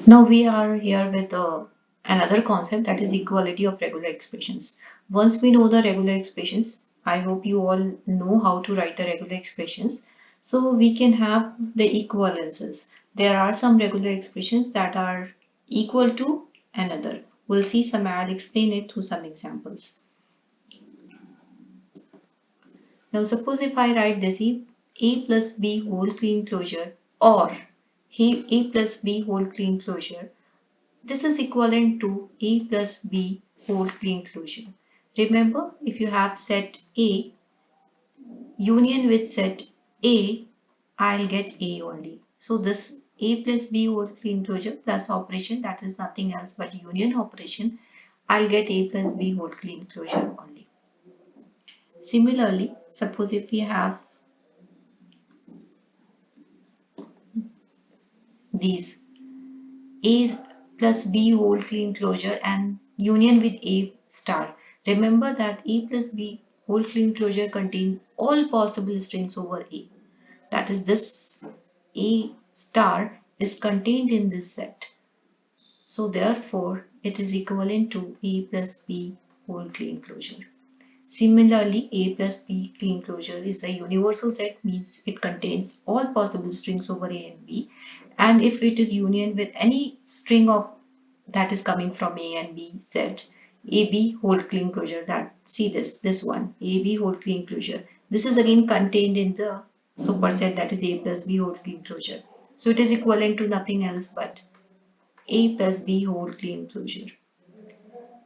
Now we are here with another concept, that is equality of regular expressions. Once we know the regular expressions, I hope you all know how to write the regular expressions. So we can have the equivalences. There are some regular expressions that are equal to another. We'll see some, I'll explain it through some examples. Now suppose if I write this a plus b whole clean closure or a plus b whole clean closure, this is equivalent to a plus b whole clean closure. Remember, if you have set A union with set A, I'll get A only. So this A plus B whole clean closure plus operation, that is nothing else but union operation, I'll get A plus B whole clean closure only. Similarly, suppose if we have these A plus B whole clean closure and union with A star. Remember that A plus B whole clean closure contains all possible strings over A. That is, this A star is contained in this set. So therefore, it is equivalent to A plus B whole clean closure. Similarly, A plus B clean closure is a universal set, means it contains all possible strings over A and B. And if it is union with any string of that is coming from A and B set, AB whole clean closure, that see this one, AB whole clean closure. This is again contained in the superset, that is A plus B whole clean closure. So it is equivalent to nothing else but A plus B whole clean closure.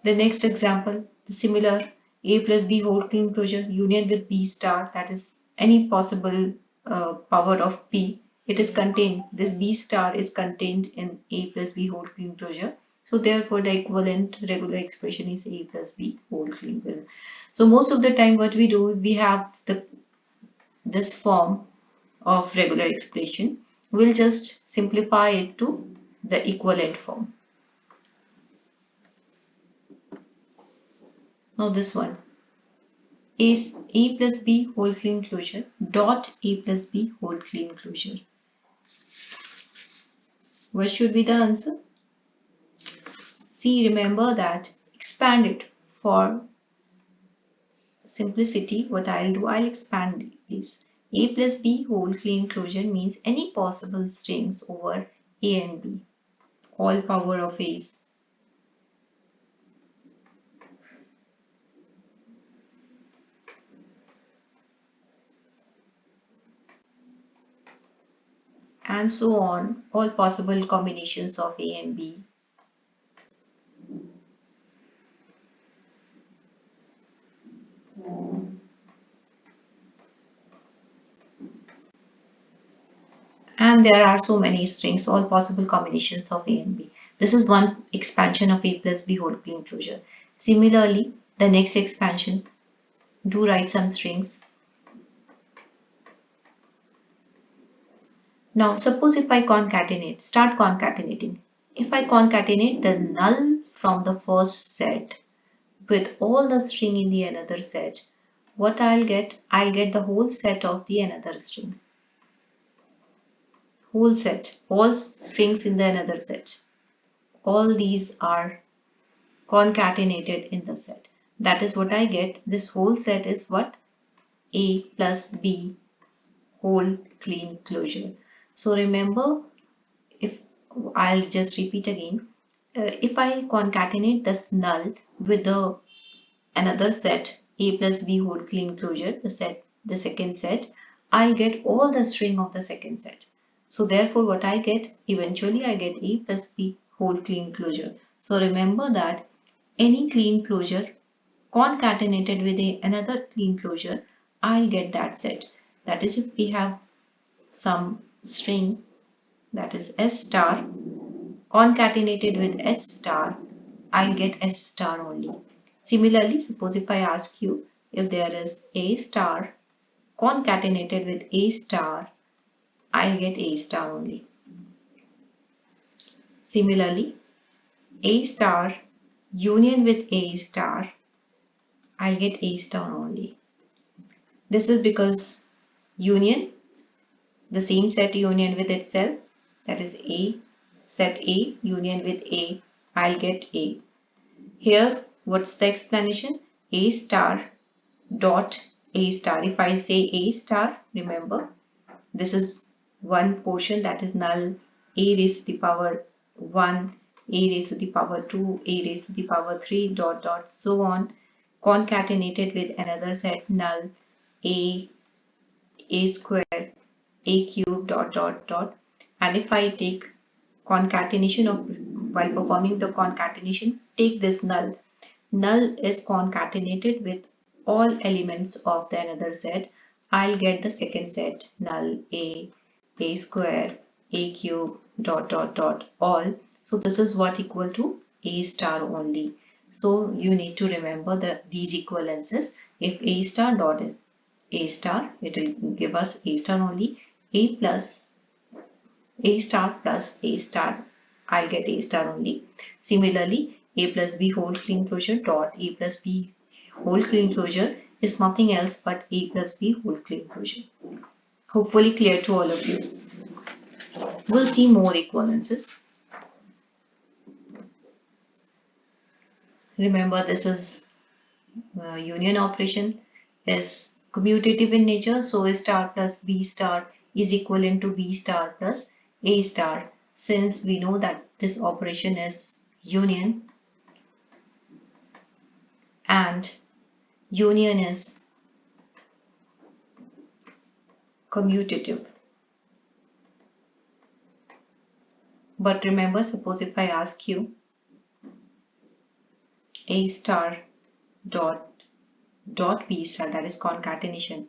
The next example, the similar A plus B whole clean closure union with B star, that is any possible power of B. It is contained, this B star is contained in A plus B whole clean closure. So therefore the equivalent regular expression is A plus B whole clean closure. So most of the time what we do, we have this form of regular expression. We'll just simplify it to the equivalent form. Now this one is A plus B whole clean closure dot A plus B whole clean closure. What should be the answer? See, remember that, expand it for simplicity. What I'll do, I'll expand this. A plus B whole clean closure means any possible strings over A and B, all power of A's. And so on, all possible combinations of A and B. And there are so many strings, all possible combinations of A and B. This is one expansion of A plus B whole clean closure. Similarly, the next expansion, do write some strings. Now suppose if I concatenate, start concatenating. If I concatenate the null from the first set with all the string in the another set, what I'll get the whole set of the another string. Whole set, all strings in the another set. All these are concatenated in the set. That is what I get. This whole set is what? A plus B whole clean closure. So remember, if I'll just repeat again, if I concatenate this null with the another set A plus B whole clean closure, the second set, I'll get all the string of the second set. So therefore what I get, eventually I get A plus B whole clean closure. So remember that any clean closure concatenated with another clean closure, I'll get that set. That is, if we have some string, that is S star, concatenated with S star, I'll get S star only. Similarly, suppose if I ask you if there is A star concatenated with A star, I'll get A star only. Similarly, A star union with A star, I'll get A star only. This is because union, the same set union with itself, that is A set A union with A, I'll get A. Here, what's the explanation? A star dot A star. If I say A star, remember, this is one portion, that is null, A raised to the power 1, A raised to the power 2, A raised to the power 3, dot dot so on, concatenated with another set null, A square, A cube, dot dot dot. And if I take concatenation of, while performing the concatenation, take this null. Null is concatenated with all elements of the another set. I'll get the second set null A square, A cube, dot dot dot all. So this is what equal to A star only. So you need to remember these equivalences. If A star dot A star, it will give us A star only. A star plus A star, I'll get A star only. Similarly, A plus B whole clean closure dot A plus B whole clean closure is nothing else but A plus B whole clean closure. Hopefully clear to all of you. We'll see more equivalences. Remember, this is union operation is commutative in nature, so A star plus B star is equivalent to B star plus A star. Since we know that this operation is union and union is commutative. But remember, suppose if I ask you A star dot B star, that is concatenation,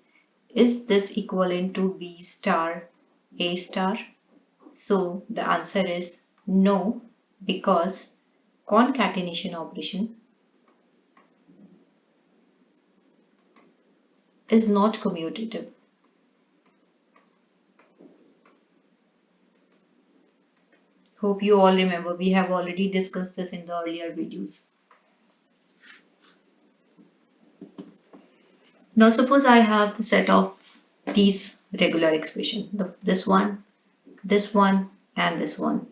is this equivalent to B star A star? So the answer is no, because concatenation operation is not commutative. Hope you all remember, we have already discussed this in the earlier videos. Now suppose I have the set of these regular expression, this one, and this one.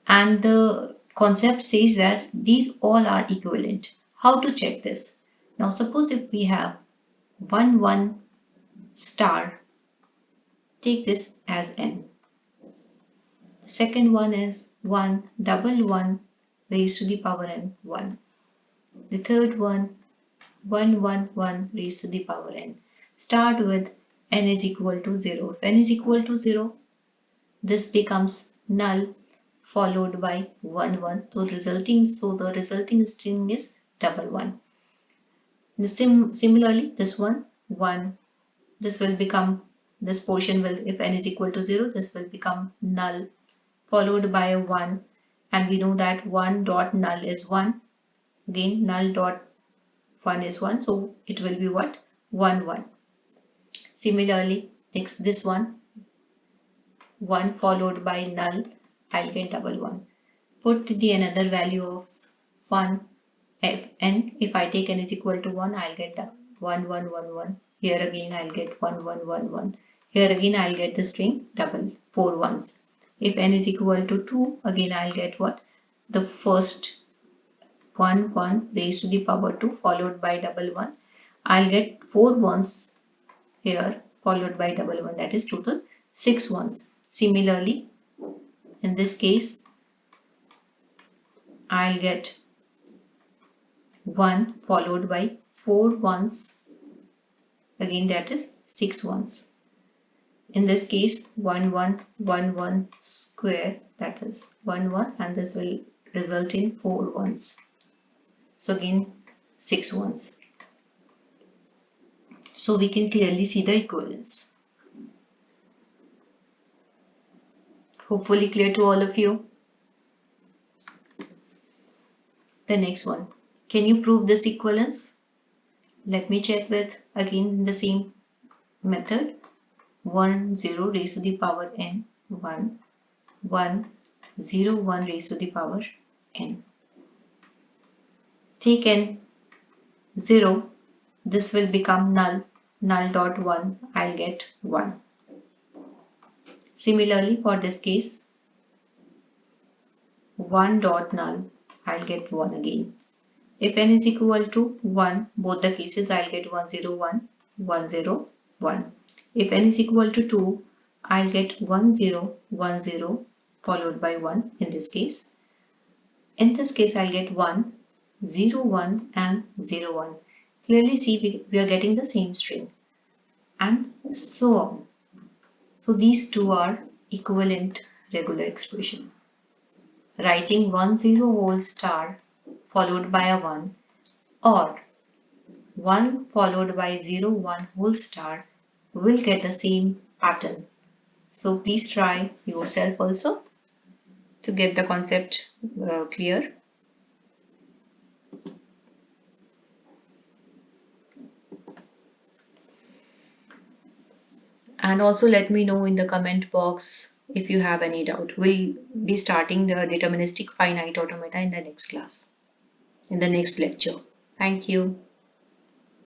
And the concept says that these all are equivalent. How to check this? Now suppose if we have 1, 1 star, take this as n. The second one is 1, double 1 raised to the power n, 1. The third one, 1, 1, 1 raised to the power n. Start with n is equal to 0. If n is equal to 0, this becomes null followed by 1, 1. So the resulting string is double 1. Similarly, this one, 1. This portion will, if n is equal to 0, this will become null followed by 1. And we know that 1 dot null is 1. Again, null dot 1 is 1. So it will be what? 1, 1. Similarly, next this one, 1 followed by null, I'll get double 1. Put the another value of 1 n. If I take n is equal to 1, I'll get the 1, 1, 1, 1. Here again I'll get 1, 1, 1, 1. Here again I'll get the string double, 4 ones. If n is equal to 2, again I'll get what? The first 1, 1 raised to the power 2 followed by double 1. I'll get 4 ones here followed by double 1, that is total 6 ones. Similarly, in this case, I'll get 1 followed by 4 ones, again that is 6 ones. In this case, 1, 1, 1, 1 square, that is 1, 1, and this will result in 4 ones. So again 6 ones. So we can clearly see the equivalence. Hopefully clear to all of you. The next one. Can you prove this equivalence? Let me check with again the same method. 1, 0 raised to the power n, 1, 1, 0, 1 raised to the power n. Take n 0, this will become null, null dot 1, I'll get 1. Similarly, for this case, 1 dot null, I'll get 1 again. If n is equal to 1, both the cases I'll get 1 0 1 1 0 1. If n is equal to 2, I'll get 1 0 1 0 followed by 1 in this case. In this case I'll get 1 0 1 and 0 1. Clearly see we are getting the same string and so on. So these two are equivalent regular expression. Writing 1 0 whole star followed by a 1 or 1 followed by 0 1 whole star will get the same pattern. So please try yourself also to get the concept clear. And also let me know in the comment box if you have any doubt. We'll be starting the deterministic finite automata in the next class, in the next lecture. Thank you.